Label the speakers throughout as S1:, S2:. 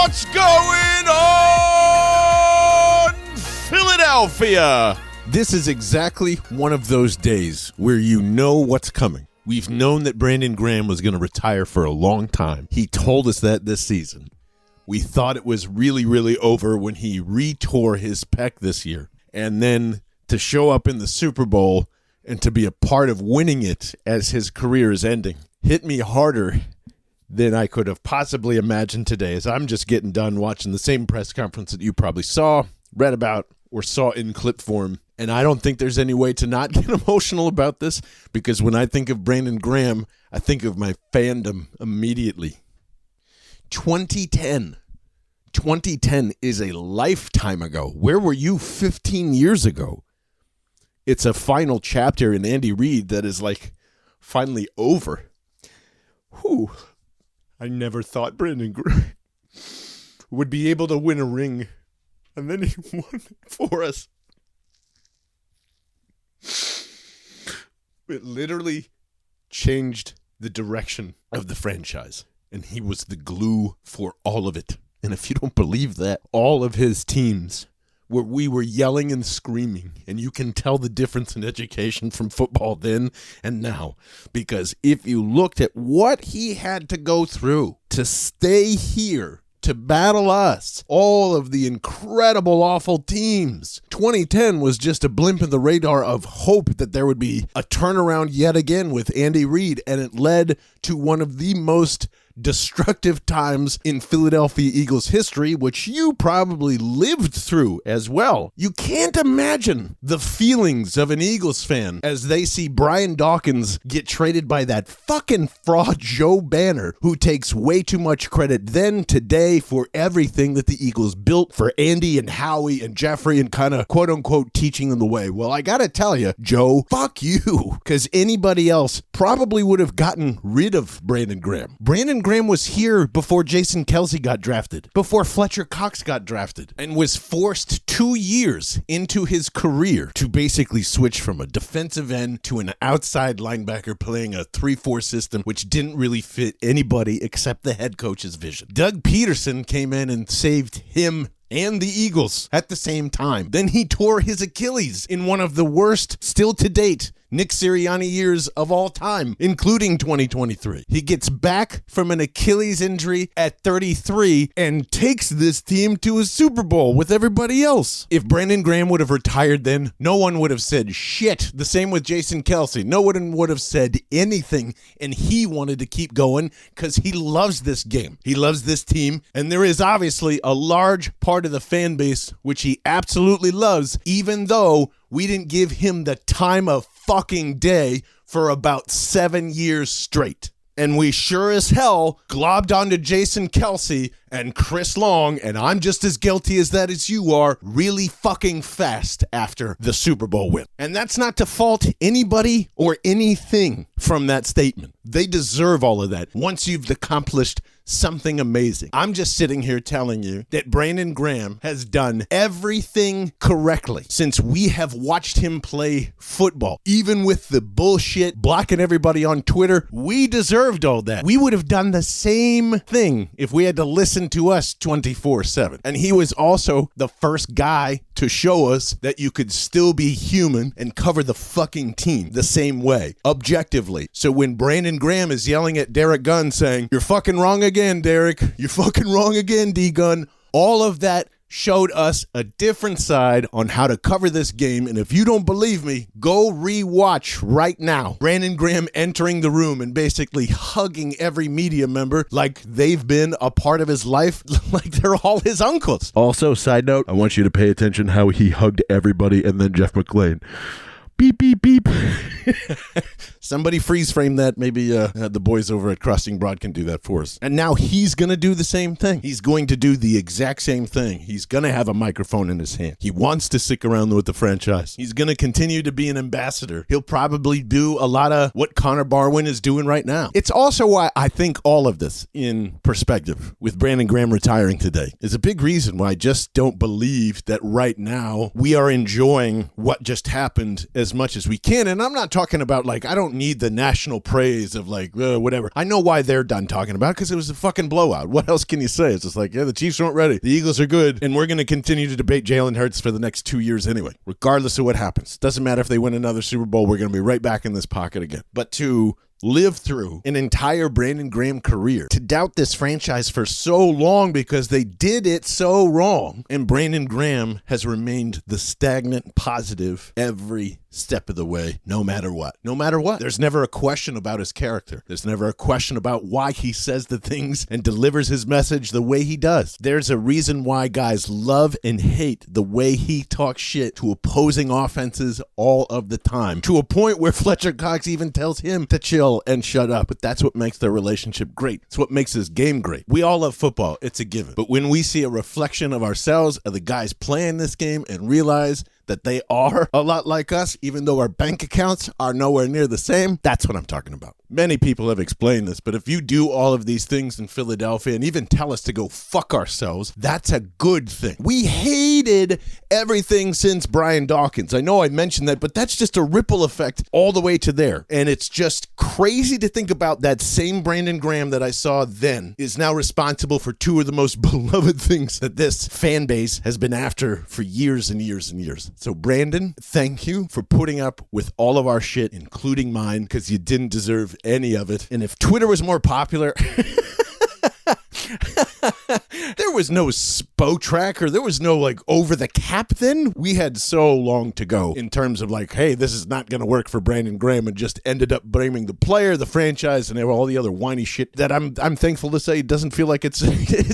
S1: What's going on, Philadelphia? This is exactly one of those days where you know what's coming. We've known that Brandon Graham was going to retire for a long time. He told us that this season. We thought it was really over when he re-tore his pec this year. And then to show up in the Super Bowl and to be a part of winning it as his career is ending hit me harder than I could have possibly imagined today, as I'm just getting done watching the same press conference that you probably saw, read about, or saw in clip form. And I don't think there's any way to not get emotional about this, because when I think of Brandon Graham, I think of my fandom immediately. 2010 is a lifetime ago. Where were you 15 years ago? It's a final chapter in Andy Reid that is like finally over. Whew. I never thought Brandon Graham would be able to win a ring, and then he won it for us. It literally changed the direction of the franchise, and he was the glue for all of it. And if you don't believe that, all of his teams where we were yelling and screaming, and you can tell the difference in education from football then and now, because if you looked at what he had to go through to stay here, to battle us, all of the incredible, awful teams, 2010 was just a blimp in the radar of hope that there would be a turnaround yet again with Andy Reid, and it led to one of the most destructive times in Philadelphia Eagles history, which you probably lived through as well. You can't imagine the feelings of an Eagles fan as they see Brian Dawkins get traded by that fucking fraud Joe Banner, who takes way too much credit then, today, for everything that the Eagles built for Andy and Howie and Jeffrey and kind of quote-unquote teaching them the way. Well, I gotta tell you, Joe, fuck you, because anybody else probably would have gotten rid of Brandon Graham. Brandon Graham was here before Jason Kelce got drafted, before Fletcher Cox got drafted, and was forced 2 years into his career to basically switch from a defensive end to an outside linebacker playing a 3-4 system, which didn't really fit anybody except the head coach's vision. Doug Peterson came in and saved him and the Eagles at the same time. Then he tore his Achilles in one of the worst, still to date, Nick Sirianni years of all time, including 2023. He gets back from an Achilles injury at 33 and takes this team to a Super Bowl with everybody else. If Brandon Graham would have retired then, no one would have said shit. The same with Jason Kelce. No one would have said anything, and he wanted to keep going because he loves this game. He loves this team, and there is obviously a large part of the fan base which he absolutely loves, even though we didn't give him the time of fucking day for about 7 years straight. And we sure as hell globbed onto Jason Kelce and Chris Long, and I'm just as guilty as that as you are, really fucking fast after the Super Bowl win. And that's not to fault anybody or anything from that statement. They deserve all of that once you've accomplished something amazing. I'm just sitting here telling you that Brandon Graham has done everything correctly since we have watched him play football. Even with the bullshit blocking everybody on Twitter, we deserved all that. We would have done the same thing if we had to listen to us 24/7. And he was also the first guy to show us that you could still be human and cover the fucking team the same way, objectively. So when Brandon Graham is yelling at Derek Gunn saying, "You're fucking wrong again, Derek. You're fucking wrong again, D-Gun," all of that showed us a different side on how to cover this game. And if you don't believe me, go re-watch right now Brandon Graham entering the room and basically hugging every media member like they've been a part of his life, like they're all his uncles. Also, side note, I want you to pay attention how he hugged everybody and then Jeff McClain. Beep, beep, beep. Somebody freeze frame that. Maybe the boys over at Crossing Broad can do that for us. And now he's going to do the same thing. He's going to do the exact same thing. He's going to have a microphone in his hand. He wants to stick around with the franchise. He's going to continue to be an ambassador. He'll probably do a lot of what Connor Barwin is doing right now. It's also why I think all of this in perspective with Brandon Graham retiring today is a big reason why I just don't believe that right now we are enjoying what just happened as much as we can. And I'm not talking about, like, I don't need the national praise of, like, whatever. I know why they're done talking about it, because it was a fucking blowout. What else can you say? It's just like, yeah, the Chiefs aren't ready. The Eagles are good, and we're going to continue to debate Jalen Hurts for the next 2 years anyway, regardless of what happens. Doesn't matter if they win another Super Bowl, we're going to be right back in this pocket again. But to live through an entire Brandon Graham career, to doubt this franchise for so long because they did it so wrong, and Brandon Graham has remained the stagnant positive every step of the way, no matter what. No matter what. There's never a question about his character. There's never a question about why he says the things and delivers his message the way he does. There's a reason why guys love and hate the way he talks shit to opposing offenses all of the time, to a point where Fletcher Cox even tells him to chill and shut up. But that's what makes their relationship great. It's what makes this game great. We all love football. It's a given. But when we see a reflection of ourselves, of the guys playing this game, and realize that they are a lot like us, even though our bank accounts are nowhere near the same, that's what I'm talking about. Many people have explained this, but if you do all of these things in Philadelphia and even tell us to go fuck ourselves, that's a good thing. We hated everything since Brian Dawkins. I know I mentioned that, but that's just a ripple effect all the way to there. And it's just crazy to think about that same Brandon Graham that I saw then is now responsible for two of the most beloved things that this fan base has been after for years and years and years. So Brandon, thank you for putting up with all of our shit, including mine, because you didn't deserve any of it. And if Twitter was more popular, there was no SPO tracker. There was no, like, over the cap then. We had so long to go in terms of, like, hey, this is not going to work for Brandon Graham, and just ended up blaming the player, the franchise, and all the other whiny shit that I'm thankful to say doesn't feel like it's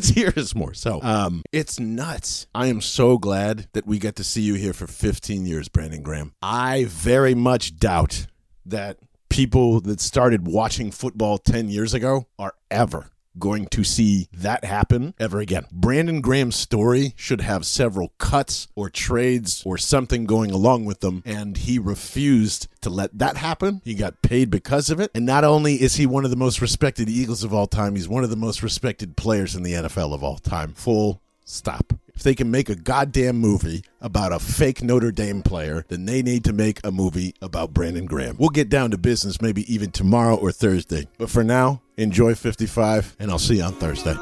S1: here more. So it's nuts. I am so glad that we get to see you here for 15 years, Brandon Graham. I very much doubt that people that started watching football 10 years ago are ever going to see that happen ever again. Brandon Graham's story should have several cuts or trades or something going along with them, and he refused to let that happen. He got paid because of it, and not only is he one of the most respected Eagles of all time, he's one of the most respected players in the NFL of all time. Full stop. If they can make a goddamn movie about a fake Notre Dame player, then they need to make a movie about Brandon Graham. We'll get down to business maybe even tomorrow or Thursday. But for now, enjoy 55, and I'll see you on Thursday.